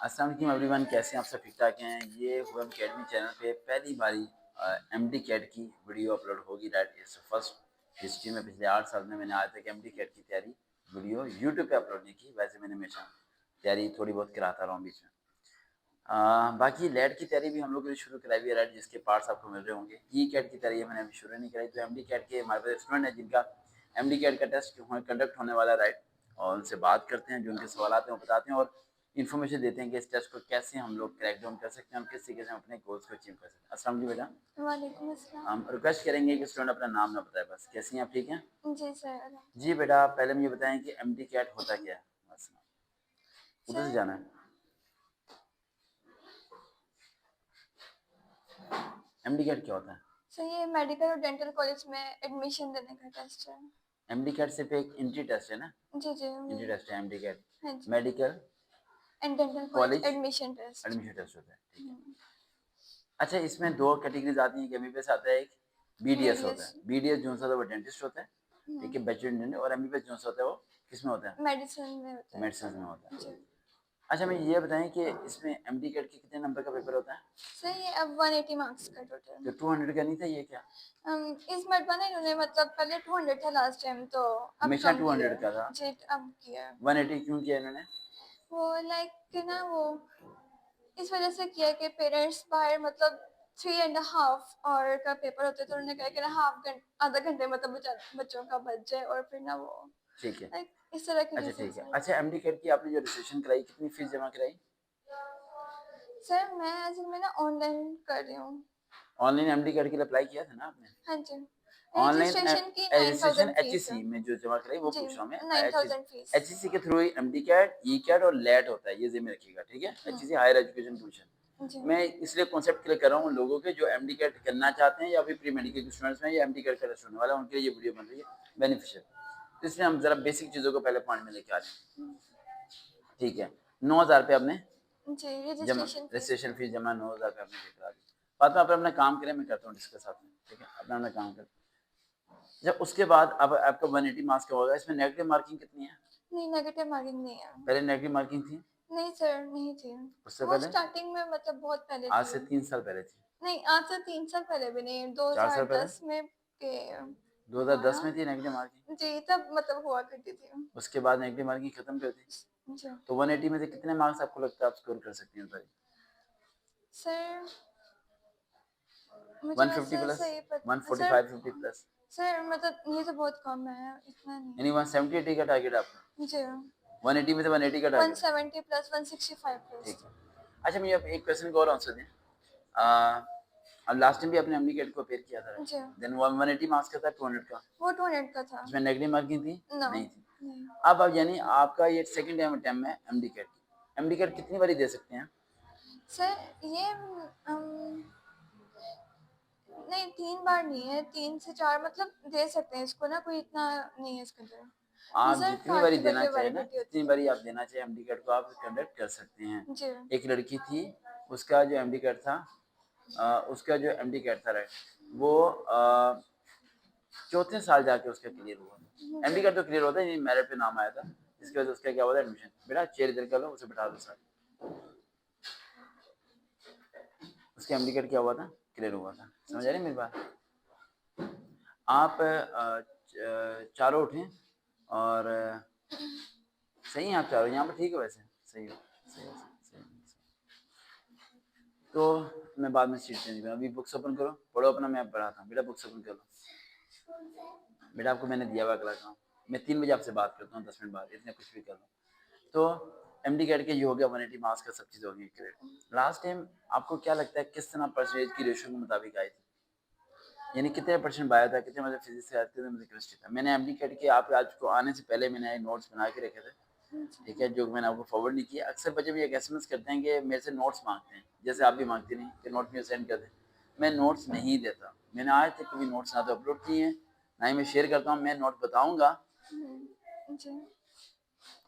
अस्सलाम वालेकुम एवरीवन, कैसे हैं आप सब? ठीक ठाक हैं। ये हुएम अकेडमी चैनल पे पहली बारी एमडी कैट की वीडियो अपलोड होगी। राइट, इट्स फर्स्ट हिस्ट्री में। पिछले 8 साल में मैंने आज तक एमडी कैट की तैयारी वीडियो यूट्यूब पे अपलोड नहीं की। वैसे मैंने हमेशा तैयारी थोड़ी बहुत कराता रहा हूँ बीच में। बाकी लेट की तैयारी भी हम लोग ने शुरू कराई हुई है। राइट, जिसके पार्ट्स आपको मिल रहे होंगे। ई कैट की तैयारी मैंने अभी शुरू नहीं कराई। तो एमडी कैट के हमारे पास स्टूडेंट हैं जिनका एमडी कैट का टेस्ट कंडक्ट होने वाला है। राइट, और उनसे बात करते हैं, जो उनके सवाल हैं वो बताते हैं और इन्फॉर्मेशन देते हैं कि इस टेस्ट को कैसे हम लोग क्रैक डाउन कर सकते हैं और किस तरीके से हम अपने गोल्स को अचीव कर सकते हैं। अस्सलाम वालेकुम बेटा। वालेकुम अस्सलाम। हम रिक्वेस्ट करेंगे कि स्टूडेंट अपना नाम ना बताए बस। कैसी हैं आप? ठीक हैं जी सर। जी बेटा। पहले मुझे बताएं कि एमडी कैट होता क्या है? बस उधर से सर जाना है। एमडी कैट क्या होता है? सर ये मेडिकल और डेंटल कॉलेज में एडमिशन देने का टेस्ट है। एमडी कैट सिर्फ एक एंट्री टेस्ट है ना? जी जी एंट्री वही। टेस्ट है एमडी कैट। हाँ जी। Medical and dental college college admission test. Admission test होता है, ठीक है। अच्छा, इसमें दो कैटेगरीज आती हैं कि एमबीबीएस आता है, एक बीडीएस होता बीडीएस। है। बीडीएस जो सा होता है वो डेंटिस्ट होता है, ठीक है, बैचलर इन डेंटल। और एमबीबीएस जो सा होता है वो किस में होता है? मेडिसिन में होता है मेडिसिन में सारा। होता है। जी। अच्छा, मैं ये बताएं कि इसमें एमडी कैट के कितने नंबर का पेपर होता है? सर ये अब 180 मार्क्स का टोटल। तो 200 का नहीं था ये क्या? इस मरतबा ना इन्होंने मतलब पहले 200 था लास्ट टाइम तो अब हमेशा कम किया 200 है। का था। जी अब किया है। 180 क्यों किया इन्होंने? वो लाइक ना वो इस वजह से किया कि पेरेंट्स बाहर मतलब 3.5 आवर का पेपर होते तो उन्होंने कहा कि ना आधा घंटे मतलब बच्चों का बच जाए और फिर ना वो ठीक है। लाइक इस तरह के अच्छा रीजन ठीक है। है। अच्छा, एमडी कैट की आपने जो रजिस्ट्रेशन कराई, कितनी फीस जमा कराई? सर मैं असल में ना ऑनलाइन कर रही हूँ। ऑनलाइन एमडी कैट के लिए अप्लाई किया था ना आपने? हाँ जी। ऑनलाइन रजिस्ट्रेशन की रजिस्ट्रेशन 9000 फीस है। एचईसी में जो जमा कराई वो जी पूछ रहा हूँ मैं। 9000 फीस। एचईसी के through MD CAT, E CAT और लेट होता है, ये ज़हन में रखिएगा, ठीक है। HEC higher education commission. जी। मैं इसलिए कॉन्सेप्ट क्लियर कर रहा हूँ लोगों के जो एमडी कैट करना चाहते हैं या फिर प्री मेडिकल के स्टूडेंट्स में या एमडी कैट का टेस्ट होने वाला है, उनके लिए ये वीडियो बन रही है बेनिफिशियल। तो इसलिए हम जरा बेसिक चीज़ों को पहले पॉइंट में लेके आ रहे हैं, ठीक है। 9,000 रुपये आपने जी जमा, रजिस्ट्रेशन फीस। रजिस्ट्रेशन फीस जमा 9,000 रुपये आपने पे करा दी। बाद में आप अपना काम करें, मैं करता हूँ डिस्कस साथ में, ठीक है। अपना अपना काम करें। जब उसके बाद अब आपका 180 मार्क्स का होगा। इसमें नेगेटिव मार्किंग कितनी है? नहीं नेगेटिव मार्किंग नहीं है। पहले नेगेटिव मार्किंग थी? नहीं सर नहीं थी। उससे वो पहले? स्टार्टिंग में मतलब बहुत पहले आज थी। से 3 साल पहले थी? नहीं आज से 3 साल पहले भी नहीं 4 साल पहले? 2010 में के हुआ 2010 ना। में थी नेगेटिव मार्किंग। जी तब मतलब हुआ करती थी। उसके बाद नेगेटिव मार्किंग खत्म कर दी। जी तो 180 में से कितने मार्क्स आपको लगता है आप स्कोर कर सकती हैं? बताइए। सर मुझे 150 वैसे प्लस, सही पता सर। 145 50 प्लस, सर मतलब ये तो बहुत कम है इतना यानी नहीं। 170 80 का टारगेट आपका? जी 180 में से 180 का टारगेट है, 170 प्लस 165 प्लस। ठीक है। अच्छा, मुझे अब एक क्वेश्चन को और आंसर दें। अब लास्ट टाइम भी आपने एमडी कैट को अपेयर किया था, जी देन 180 मार्क्स का था, 200 का। वो 200 का था। इसमें नेगेटिव मार्किंग थी? नो नहीं थी। नहीं। अब यानी आपका ये सेकंड टाइम अटेम्प्ट है एमडी कैट। एमडी कैट कितनी बारी दे सकते हैं? सर ये नहीं 3 बार नहीं है 3 से 4 मतलब दे सकते हैं इसको ना कोई इतना नहीं है इसके अंदर। ये आप सर जितनी बारी फालतू देना करके चाहे ना, वैलिडिटी जितनी होती है। बारी आप देना चाहे एमडी कैट को आप कंडक्ट कर सकते हैं। जी एक लड़की थी, उसका जो एमडी कैट था, उसका जो एमडी कैट था, राइट, वो चौथे साल जाके उसका क्लियर हुआ। जी एमडी कैट तो क्लियर होता है, मेरिट पे नाम आया था, इसकी वजह से उसका क्या हुआ था, एडमिशन। बेटा चेयर इधर कर लो, उसे बैठा दो सर। उसका एमडी कैट क्या हुआ था, क्लियर हुआ था। समझ आ जी रही है मेरी बात? आप चारों उठें और सही हैं आप चारों यहाँ पर, ठीक है। वैसे सही हो, सही हो, सही हो, तो मैं बाद में सीट चेंज करूँ। अभी बुक्स ओपन करो, पढ़ो अपना, मैं पढ़ाता हूँ। बेटा बुक्स ओपन कर लो। बेटा आपको मैंने दिया हुआ अगला काम। मैं 3 बजे आपसे बात करता हूँ, 10 मिनट बाद, इतने कुछ भी कर लो। तो एमडी कैट के ये हो गया, 180 मार्क्स का सब चीज़ हो गई क्लियर। लास्ट टाइम आपको क्या लगता है किस तरह परसेंटेज की रेशियो के मुताबिक आई थी? यानी कितने परसेंट बायो था, कितने मतलब फिजिक्स का, कितने मतलब केमिस्ट्री था? मैंने एमडी कैट के आप आज को आने से पहले मैंने नोट्स बना के रखे थे, ठीक है, जो मैंने आपको फॉरवर्ड नहीं किया। अक्सर बच्चे भी एक एसएमएस करते हैं कि मेरे से नोट्स मांगते हैं, जैसे आप भी मांगती नहीं कि नोट मुझे सेंड कर दें। मैं नोट्स नहीं देता, मैंने आज तक कभी नोट्स ना तो अपलोड किए हैं, ना ही मैं शेयर करता हूँ। मैं नोट बताऊँगा, जी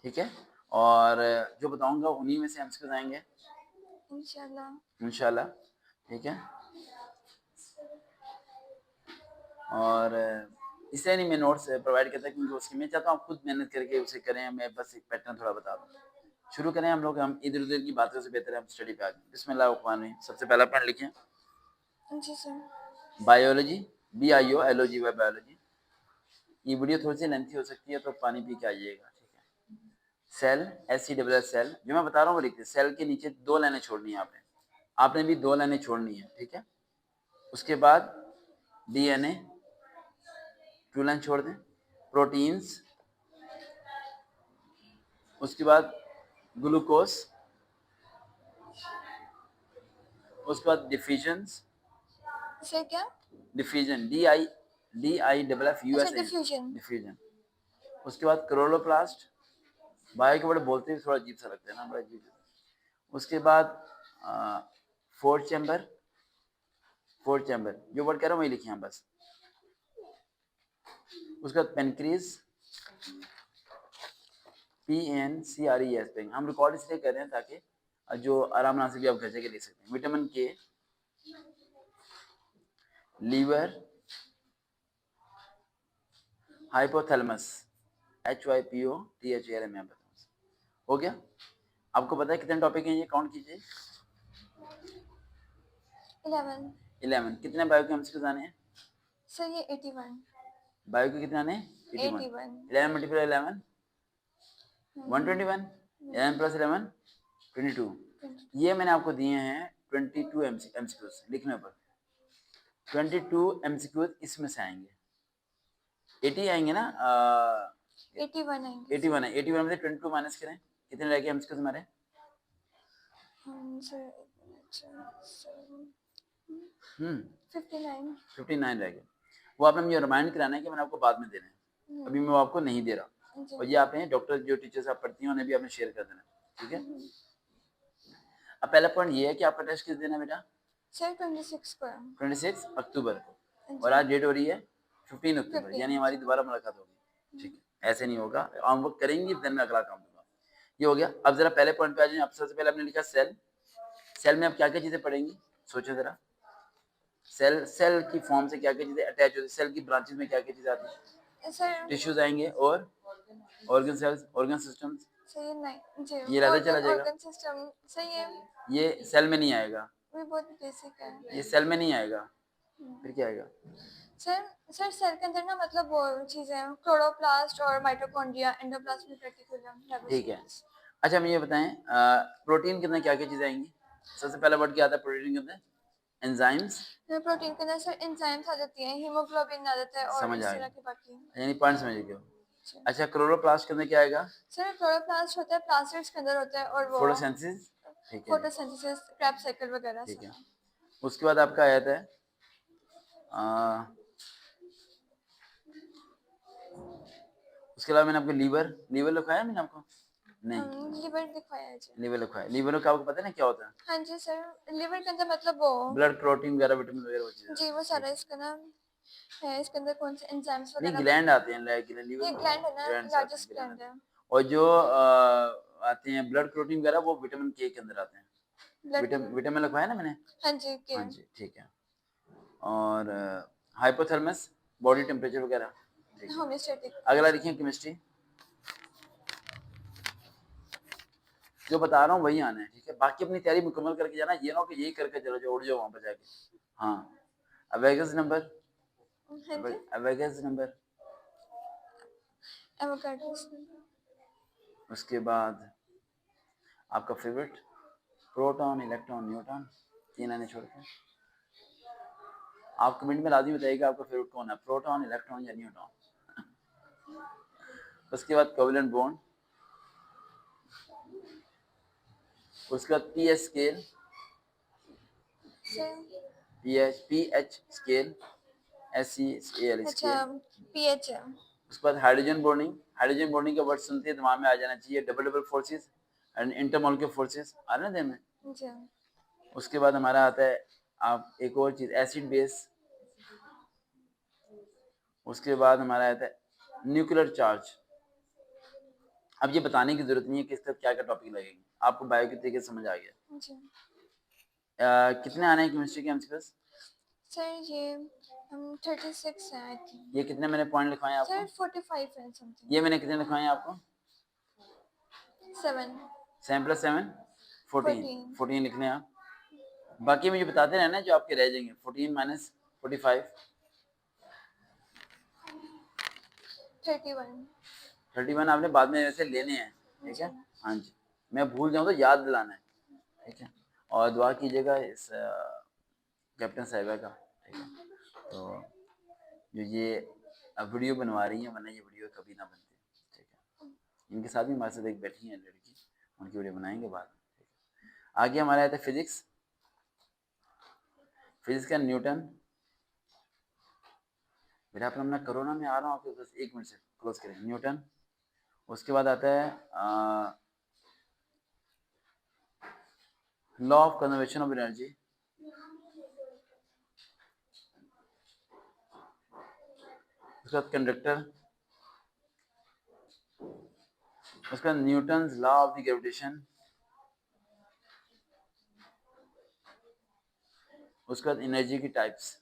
ठीक है, और जो बताऊँगा उन्हीं में से एमसीक्यूज आएंगे इंशाल्लाह। इंशाल्लाह, ठीक है। और इसलिए नहीं मैं नोट्स प्रोवाइड करता, क्योंकि उसकी मैं चाहता हूँ आप खुद मेहनत करके उसे करें, मैं बस एक पैटर्न थोड़ा बता दूँ, शुरू करें हम लोग, हम इधर उधर की बातों से बेहतर है हम स्टडी पे आ जाएं। बिस्मिल्लाह। सबसे पहला पॉइंट लिखें, जी सर। Biology, BIOLOGY biology. ये वीडियो थोड़ी सी लेंथी हो सकती है तो पानी पी के आइएगा, ठीक है। सेल, SELL सेल, जो मैं बता रहा हूँ वो लिखते, सेल के नीचे 2 लाइनें छोड़नी है आपने, आपने भी 2 लाइनें छोड़नी है, ठीक है। उसके बाद DNA 2 लाइन छोड़ दें, प्रोटीन्स, उसके बाद ग्लूकोज, उसके बाद डिफिजन्स, सर क्या? डिफिजन, DIFFUSN, अच्छा, डिफ्यूजन। डिफिजन। उसके बाद क्लोरोप्लास्ट, बायो के वर्ड बोलते हुए थोड़ा अजीब सा लगता है ना, बड़ा अजीब। उसके बाद फोर्थ चैम्बर, जो वर्ड कह रहा हूँ वही लिखिए यहाँ बस। उसके बाद पेनक्रीज, PNCRES, हम रिकॉर्ड इसलिए कर रहे हैं ताकि जो आराम से भी आप घर से लिख सकते हैं। Vitamin K, liver, hypothalamus, HYPOTHALM। हो गया? आपको पता है कितने टॉपिक हैं ये, काउंट कीजिए। 11। कितने बायो के एमसीक्यूज आने हैं सर ये 81। बायो के? कितने आने हैं? 81। 11 मल्टीप्लाई 11 121, 11 प्लस 11 22। ये मैंने आपको दिए हैं 22 एमसीक्यूज लिखने पर। 22 एमसीक्यूज इसमें से आएंगे, 80 आएंगे ना, 81 आएंगे 81 है। 81 में से 22 माइनस करें, कितने रह गए एमसीक्यूज हमारे? सर 59। 59 रह गए। वो आपने मुझे रिमाइंड कराना है कि मैंने आपको बाद में देना है, अभी मैं वो आपको नहीं दे रहा। जी। और ये आपने डॉक्टर जो टीचर्स आप पढ़ती हैं उन्हें भी आपने शेयर कर देना, ठीक है। अब पहला पॉइंट ये है कि आपका टेस्ट किस दिन है बेटा? सर 26 को है। 26 अक्टूबर को, जी। और आज डेट हो रही है 15 अक्टूबर, 15, यानी हमारी दोबारा मुलाकात होगी, ठीक है। ऐसे नहीं होगा, हम वर्क करेंगे देन मैं अगला काम दूंगा। ये हो गया। अब जरा पहले पॉइंट पे आ जाए। अब सबसे पहले आपने लिखा सेल। सेल में आप क्या क्या चीजें पढ़ेंगी, सोचो जरा। सेल की फॉर्म से क्या क्या चीजें अटैच होती है, सेल की ब्रांचेस में क्या क्या चीजें आती है? सर टिश्यूज आएंगे और ऑर्गन सेल्स, ऑर्गन सिस्टम्स। सही नहीं जी। ये रहता चला जाएगा, ऑर्गन सिस्टम सही है। ये सेल में नहीं आएगा, वो बहुत बेसिक है। ये सेल में नहीं आएगा, फिर क्या आएगा? सर सेल के अंदर ना मतलब वो चीजें क्लोरोप्लास्ट और माइटोकॉन्ड्रिया, एंडोप्लाज्मिक रेटिकुलम। ठीक है। अच्छा मुझे बताएं, प्रोटीन के अंदर क्या क्या चीजें आएंगी? सबसे पहला वर्ड क्या आता है प्रोटीन के अंदर? एंजाइम्स। प्रोटीन के अंदर सर एंजाइम्स आ जाती हैं, हीमोग्लोबिन आ जाता है और समझ इस आ तरह गया, के बाकी। यानी पॉइंट समझ गए हो। अच्छा क्लोरोप्लास्ट के अंदर क्या आएगा? सर क्लोरोप्लास्ट होता है प्लास्टिड्स के अंदर होता है और वो फोटोसिंथेसिस, ठीक है, फोटोसिंथेसिस, क्रेब्स साइकिल वगैरह ठीक है। सब। उसके बाद आपका आया था उसके अलावा मैंने आपको लीवर, लीवर लिखाया मैंने आपको? नहीं, लिवर दिखाया है जी। लीवर लिखाया। लीवर का आपको पता है ना क्या होता है? हाँ जी सर, लिवर के अंदर मतलब वो ब्लड, प्रोटीन वगैरह, विटामिन वगैरह वो चीजें। जी वो सारा इसका नाम है। इसके अंदर कौन से एंजाइम्स नहीं, वगैरह ग्लैंड आते हैं लीवर ये में, ग्लैंड है ना, ग्लैंड्स आते हैं, लार्जेस्ट ग्लैंड ग्लैंड है। और जो आते हैं ब्लड, प्रोटीन वगैरह वो विटामिन के अंदर आते हैं। ब्लड। विटामिन लिखवाया ना मैंने? हाँ जी के। हाँ जी, ठीक है। और हाइपोथर्मस, बॉडी टेम्परेचर वगैरह, ठीक है। होम्योस्टैटिक। अगला देखिए केमिस्ट्री, जो बता रहा हूँ वही आना है, ठीक है। बाकी अपनी तैयारी मुकम्मल करके जाना, ये ना हो कि यही करके चलो जो उड़ जाओ वहां पर जाके। हाँ, अवेगस नंबर, हाँ जी। अवेगस नंबर। एवोकाडोस। उसके बाद आपका फेवरेट, प्रोटॉन, इलेक्ट्रॉन, न्यूट्रॉन, 3 आने छोड़ के। आप कमेंट में लाजमी बताइएगा आपका फेवरेट कौन है, प्रोटॉन, इलेक्ट्रॉन या न्यूट्रॉन। उसके बाद कोवेलेंट बॉन्ड, उसके बाद pH scale, pH scale, SEAL अच्छा स्केल। पीएच है। उसके बाद हाइड्रोजन बॉन्डिंग, हाइड्रोजन बॉन्डिंग का वर्ड सुनते ही दिमाग में आ जाना चाहिए double double forces and intermolecular forces, आ रहे हैं में। जी। उसके बाद हमारा आता है आप एक और चीज, एसिड बेस। उसके बाद हमारा आता है न्यूक्लियर चार्ज। अब ये बताने की जरूरत नहीं है कि इसका क्या क्या टॉपिक लगेगी, आपको बायो के तरीके से समझ आ गया। जी। कितने आने हैं केमिस्ट्री के एमसीक्यूज? सर ये 36 है आई थिंक। ये कितने मैंने पॉइंट लिखवाए आपको? सर 45 है समथिंग। ये मैंने कितने लिखवाए आपको? 7। 7 + 7 14 14 14 लिख लें आप। बाकी मुझे बताते रहना जो आपके रह जाएंगे। 14 - 45 31 31 आपने बाद में वैसे लेने हैं, ठीक है। हाँ जी, मैं भूल जाऊँ तो याद दिलाना है, ठीक है। और दुआ कीजिएगा इस कैप्टन साहिबा का, ठीक है। तो जो ये वीडियो बनवा रही हैं, वरना ये वीडियो कभी ना बनती, ठीक है। इनके साथ भी हमारे साथ एक बैठी है लड़की, उनकी वीडियो बनाएंगे बाद में, ठीक है। आगे हमारा आता है फिजिक्स। फिजिक्स का न्यूटन। बेटा अपना अपना करो ना, मैं आ रहा हूँ आपके बस 1 मिनट से क्लोज करें। न्यूटन। उसके बाद आता है law of conservation of energy. उसके बाद कंडक्टर। उसके बाद Newton law of the gravitation. उसके बाद एनर्जी की टाइप्स।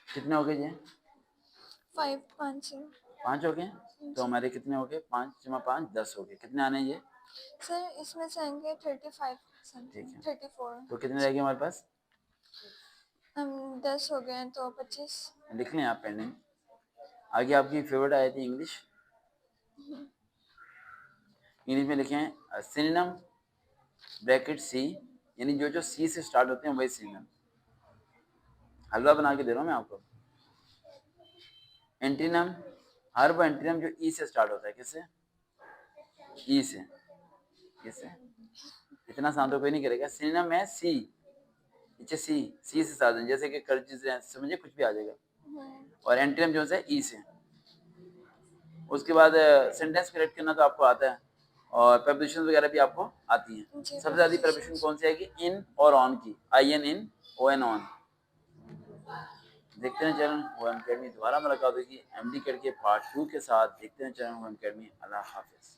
कितने हो गए जी? 5 5 5 हो गए। तो हमारे कितने हो गए? 5 × 5 10 हो गए। कितने आने हैं ये? सर इसमें से आएंगे 35 ठीक समथिंग है। 34 तो कितने रह गए हमारे पास? हम 10 हो गए हैं तो 25 लिख लें आप पेंडिंग। आगे आपकी फेवरेट आई थी इंग्लिश। इंग्लिश में लिखें सिनोनिम ब्रैकेट सी, यानी जो जो सी से स्टार्ट होते हैं वही सिनोनिम। हलवा बना के दे रहा हूँ मैं आपको। एंटीनम, हर वो एंटीनम जो ई से स्टार्ट होता है। किससे? ई से। किससे? इतना आसान तो कोई नहीं करेगा। सिनोनिम है सी, नीचे सी, सी से स्टार्ट, जैसे कि कर्जिज हैं, समझिए कुछ भी आ जाएगा। और एंटीनम जो है ई से। उसके बाद सेंटेंस क्रिएट करना तो आपको आता है, और प्रेपोजिशन वगैरह भी आपको आती हैं। जी सबसे ज्यादा प्रेपोजिशन कौन सी आएगी? इन और ऑन की। I N in, O N on. देखते हैं चैनल OM अकेडमी। दोबारा मुलाकात होगी MD के पार्ट 2 के साथ। देखते हैं चैनल OM अकेडमी। अल्लाह हाफिज।